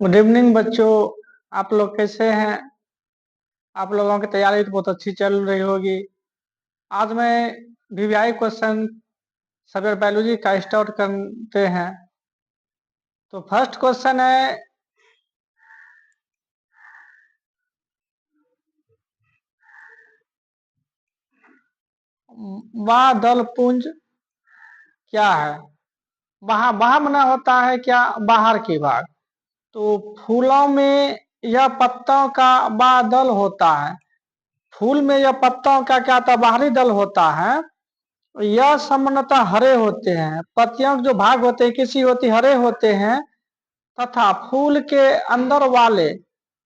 Good evening बच्चों। आप लोग कैसे हैं? आप लोगों की तैयारी तो बहुत अच्छी चल रही होगी। आज मैं वीवीआई क्वेश्चन सब्जेक्ट बायोलॉजी का स्टार्ट करते हैं। तो फर्स्ट क्वेश्चन है, बादल पुंज क्या है? बाहर मना होता है क्या? बाहर की भाग। तो फूलों में यह पत्तों का बादल होता है। फूल में यह पत्तों का क्या होता है? बाहरी दल होता है। यह सामान्यतः हरे होते हैं। पत्तियों के जो भाग होते हैं किसी होती हरे होते हैं तथा फूल के अंदर वाले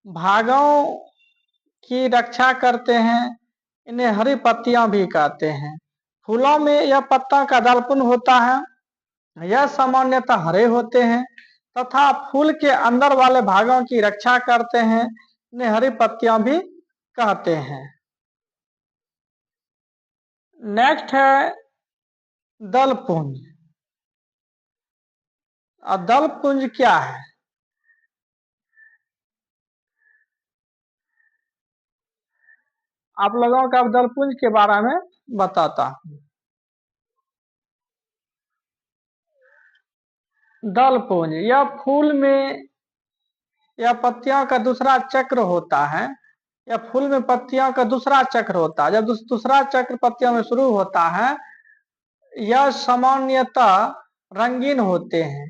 भागों की रक्षा करते हैं। इन्हें हरी पत्तियां भी कहते हैं। फूलों में यह पत्ता का दलपुंज होता है। यह सामान्यतः हरे होते हैं तथा फूल के अंदर वाले भागों की रक्षा करते हैं। इन्हें हरी पत्तियां भी कहते हैं। नेक्स्ट है दलपुंज। और दलपुंज क्या है? आप लोगों का दलपुंज के बारे में बताता हूं। दलपुंज यह फूल में यह पत्तियों का दूसरा चक्र होता है। यह फूल में पत्तियों का दूसरा चक्र होता है। जब दूसरा चक्र पत्तियों में शुरू होता है, यह सामान्यतः रंगीन होते हैं।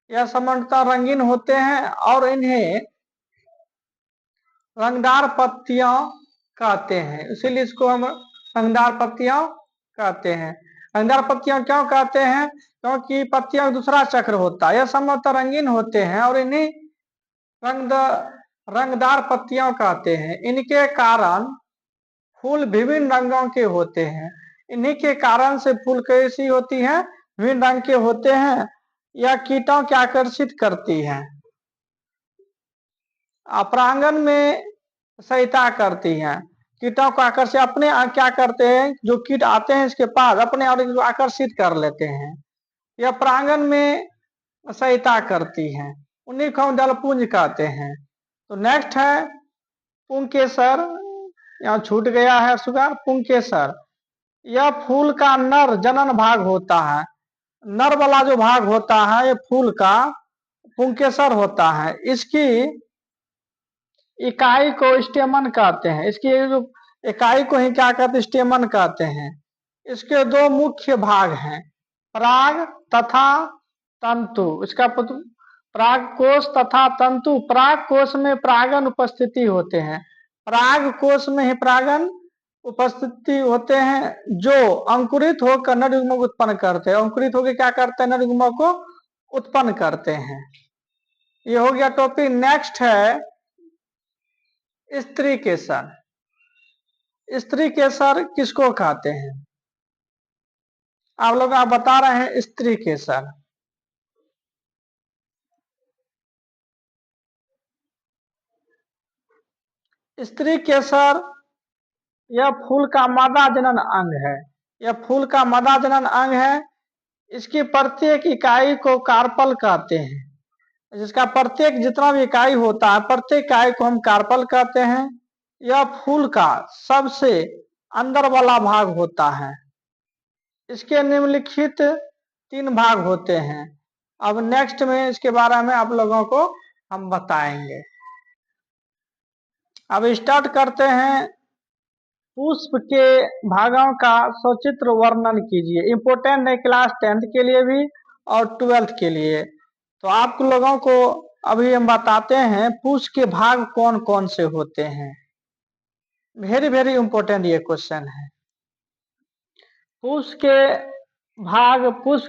यह सामान्यतः रंगीन होते हैं और इन्हें रंगदार पत्तियां कहते हैं। इसीलिए इसको हम रंगदार पत्तियां कहते हैं। रंगदार पत्तियां क्यों कहते हैं? क्योंकि पत्तियों का दूसरा चक्र होता है। यह सामान्यतः रंगीन होते हैं और इन्हें रंग रंगदार पत्तियां कहते हैं। इनके कारण फूल विभिन्न रंगों के होते हैं। इन्हीं के कारण से फूल कैसी होती हैं? विभिन्न रंग के होते हैं। यह कीटों को आकर्षित करती हैं। परागण में सहायता करती हैं। कीटों को आकर्षित अपने क्या करते हैं? जो कीट आते हैं इसके पास अपने और आकर्षित कर लेते हैं। यह परागण में सहायता करती हैं। उन्हीं को हम दलपुंज कहते हैं। तो नेक्स्ट है पुंकेसर। यहाँ छूट गया है सुगार। पुंकेसर यह फूल का नर जनन भाग होता है। नर वाला जो भाग होता है ये फूल का पुंकेसर होता है। इसकी इकाई को स्टेमन कहते हैं। इसकी जो इकाई को ही क्या कहते हैं? स्टेमन कहते हैं। इसके दो मुख्य भाग हैं, पराग तथा तंतु। इसका पराग कोश तथा तंतु। पराग कोश में परागन उपस्थिति होते हैं। पराग कोश में ही परागन उपस्थिति होते हैं जो अंकुरित होकर नर युग्मक उत्पन्न करते हैं। अंकुरित होकर क्या करते हैं? नर युग्मक को उत्पन्न करते हैं। ये हो गया टॉपिक। नेक्स्ट है स्त्री केसर। स्त्री केसर किसको कहते हैं? आप लोग आप बता रहे हैं स्त्री केसर। स्त्री केसर यह फूल का मादा जनन अंग है। यह फूल का मादा जनन अंग है। इसकी प्रत्येक इकाई को कार्पल कहते हैं। जिसका प्रत्येक जितना भी इकाई होता है प्रत्येक इकाई को हम कार्पल कहते हैं। यह फूल का सबसे अंदर वाला भाग होता है। इसके निम्नलिखित 3 भाग होते हैं। अब नेक्स्ट में इसके बारे में आप लोगों को हम बताएंगे। अब स्टार्ट करते हैं। पुष्प के भागों का सचित्र वर्णन कीजिए। इंपोर्टेंट है क्लास 10th के लिए भी और 12th के लिए। तो आप लोगों को अभी हम बताते हैं पुष्प के भाग कौन कौन से होते हैं। वेरी वेरी इंपॉर्टेंट ये क्वेश्चन है। पुष्प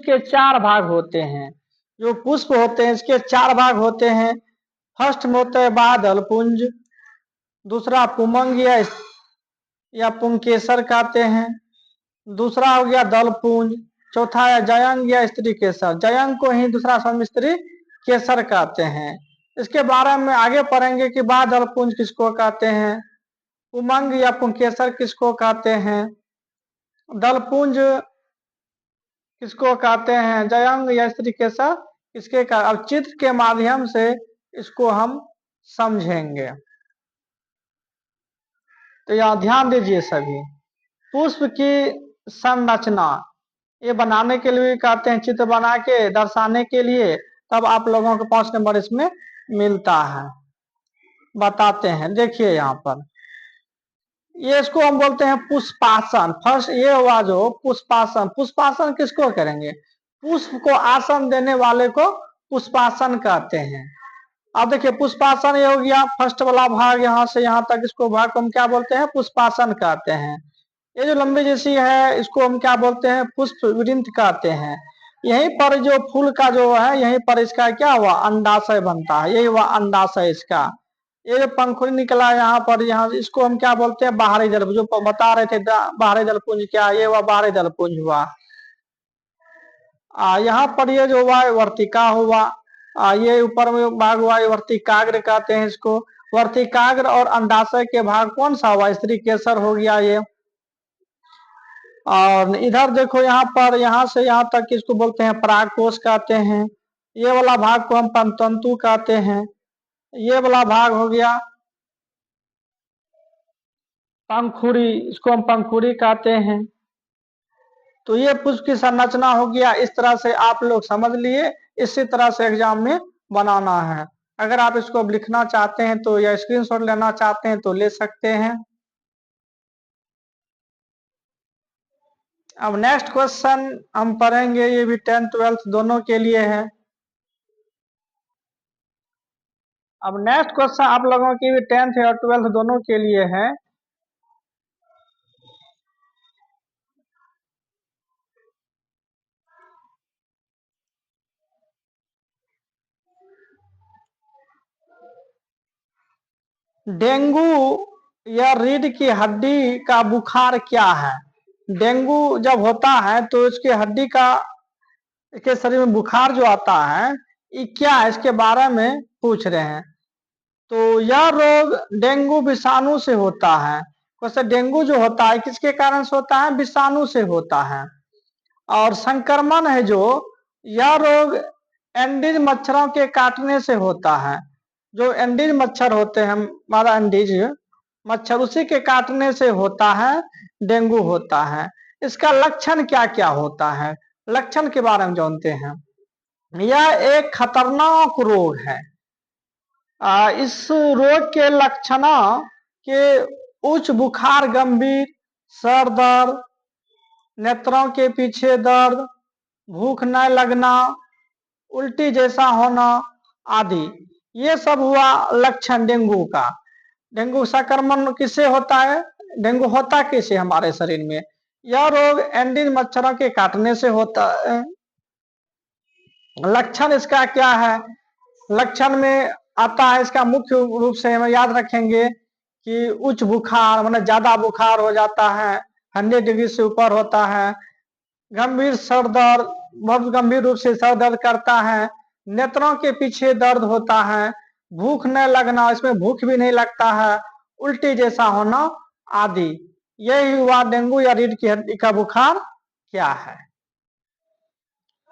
के 4 भाग होते हैं। जो पुष्प होते हैं इसके 4 भाग होते हैं। फर्स्ट में होता है बादल पुंज, दूसरा पुमंग या पुंकेसर कहते हैं, दूसरा हो गया दलपुंज, चौथा है जयंग या स्त्री केसर। जयंग को ही दूसरा शब्द स्त्री केसर कहते हैं। इसके बारे में आगे पढ़ेंगे कि बादल पुंज किसको कहते हैं, पुमंग या पुंकेसर किसको कहते हैं, दलपुंज किसको कहते हैं, जयंग या स्त्री केसर किसके का। अब चित्र के माध्यम से इसको हम समझेंगे। तो यहाँ ध्यान दीजिए सभी, पुष्प की संरचना ये बनाने के लिए कहते हैं, चित्र बना के दर्शाने के लिए, तब आप लोगों को 5 नंबर इसमें मिलता है। बताते हैं, देखिए यहाँ पर ये इसको हम बोलते हैं पुष्पासन। फर्स्ट ये हुआ जो पुष्पासन। पुष्पासन किसको करेंगे? पुष्प को आसन देने वाले को पुष्पासन कहते हैं। अब देखिए पुष्पासन ये हो गया फर्स्ट वाला भाग, यहाँ से यहाँ तक, इसको भाग को हम क्या बोलते हैं? पुष्पासन कहते हैं। ये जो लंबी जैसी है इसको हम क्या बोलते हैं? पुष्प वृंत कहते हैं। यहीं पर जो फूल का जो है, यहीं पर इसका क्या हुआ? अंडाशय बनता है, यही हुआ अंडाशय इसका। ये जो पंखुड़ी निकला यहाँ पर, यहाँ इसको हम क्या बोलते हैं? बाहरी जल, जो बता रहे थे बाहरी जल पुंज क्या, ये हुआ बाहरी जल पुंज हुआ। यहाँ पर ये जो हुआ वर्तिका हुआ, ये ऊपर में भाग हुआ वर्तिकाग्र कहते हैं इसको। वर्तिकाग्र और अंडाशय के भाग कौन सा हुआ? स्त्री केसर हो गया ये। और इधर देखो यहाँ पर, यहाँ से यहाँ तक इसको बोलते हैं परागकोश कहते हैं। ये वाला भाग को हम पंतंतु कहते हैं। ये वाला भाग हो गया पंखुड़ी, इसको हम पंखुड़ी कहते हैं। तो ये पुष्प की संरचना हो गया। इस तरह से आप लोग समझ लिए, इसी तरह से एग्जाम में बनाना है। अगर आप इसको लिखना चाहते हैं तो, या स्क्रीनशॉट लेना चाहते हैं तो ले सकते हैं। अब नेक्स्ट क्वेश्चन हम पढ़ेंगे, ये भी 10th 12th दोनों के लिए है। अब नेक्स्ट क्वेश्चन आप लोगों की भी 10th और 12th दोनों के लिए है। डेंगू या रीढ़ की हड्डी का बुखार क्या है? डेंगू जब होता है तो इसकी हड्डी का, इसके शरीर में बुखार जो आता है, ये क्या है, इसके बारे में पूछ रहे हैं। तो यह रोग डेंगू विषाणु से होता है। वैसे डेंगू जो होता है किसके कारण से होता है? विषाणु से होता है। और संक्रमण है जो, यह रोग एंडीज मच्छरों के काटने से होता है। जो एंडीज मच्छर होते हैं, हमारा एंडीज मच्छर, उसी के काटने से होता है, डेंगू होता है। इसका लक्षण क्या क्या होता है? लक्षण के बारे में जानते हैं। यह एक खतरनाक रोग है। इस रोग के लक्षण के उच्च बुखार, गंभीर सर दर्द, नेत्रों के पीछे दर्द, भूख न लगना, उल्टी जैसा होना आदि, ये सब हुआ लक्षण डेंगू का। डेंगू संक्रमण किससे होता है? डेंगू होता कैसे हमारे शरीर में? यह रोग एंडीज मच्छरों के काटने से होता है। लक्षण इसका क्या है? लक्षण में आता है, इसका मुख्य रूप से हम याद रखेंगे कि उच्च बुखार, मतलब ज्यादा बुखार हो जाता है, 100 डिग्री से ऊपर होता है। गंभीर सर दर्द, बहुत गंभीर रूप से सर दर्द करता है। नेत्रों के पीछे दर्द होता है। भूख न लगना, इसमें भूख भी नहीं लगता है। उल्टी जैसा होना आदि। यही हुआ डेंगू या रीढ़ की हड्डी का बुखार क्या है।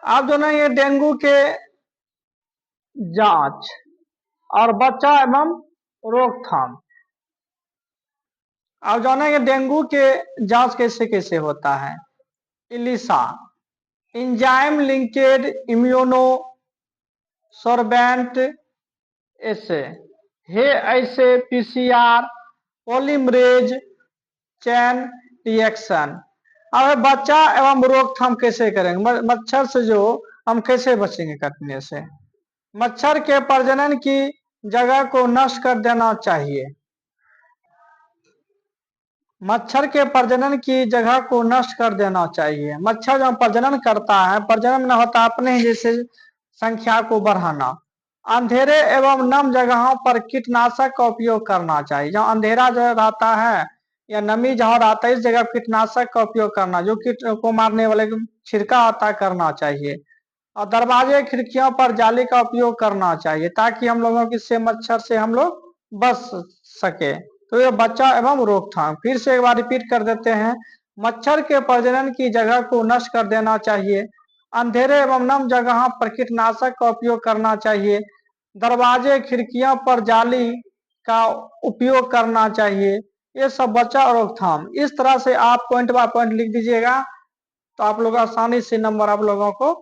अब जो ना ये डेंगू के जांच और बचाव एवं रोकथाम। अब जो ना ये डेंगू के जांच कैसे कैसे होता है? इलिसा, इंजाइम लिंकेड इम्यूनो सोर्बेंट ऐसे है, ऐसे पीसीआर पॉलीमरेज चैन रिएक्शन। अब बचाव एवं रोकथाम कैसे करेंगे? मच्छर से जो हम कैसे बचेंगे कटने से? मच्छर के प्रजनन की जगह को नष्ट कर देना चाहिए। मच्छर के प्रजनन की जगह को नष्ट कर देना चाहिए। मच्छर जब प्रजनन करता है, प्रजनन न होता अपने ही जैसे संख्या को बढ़ाना। अंधेरे एवं नम जगहों पर कीटनाशक का उपयोग करना चाहिए। जहाँ अंधेरा जो रहता है या नमी जहाँ रहता है, इस जगह कीटनाशक का उपयोग करना, जो कीट को मारने वाले छिड़का होता है, करना चाहिए। और दरवाजे खिड़कियों पर जाली का उपयोग करना चाहिए, ताकि हम लोगों की से मच्छर से हम लोग बच सके। तो ये बचाव एवं रोकथाम, फिर से एक बार रिपीट कर देते हैं। मच्छर के प्रजनन की जगह को नष्ट कर देना चाहिए। अंधेरे एवं नम जगहों पर कीटनाशक का उपयोग करना चाहिए। दरवाजे खिड़कियां पर जाली का उपयोग करना चाहिए। ये सब बचाव और रोकथाम, इस तरह से आप पॉइंट बाय पॉइंट लिख दीजिएगा तो आप लोग आसानी से नंबर आप लोगों को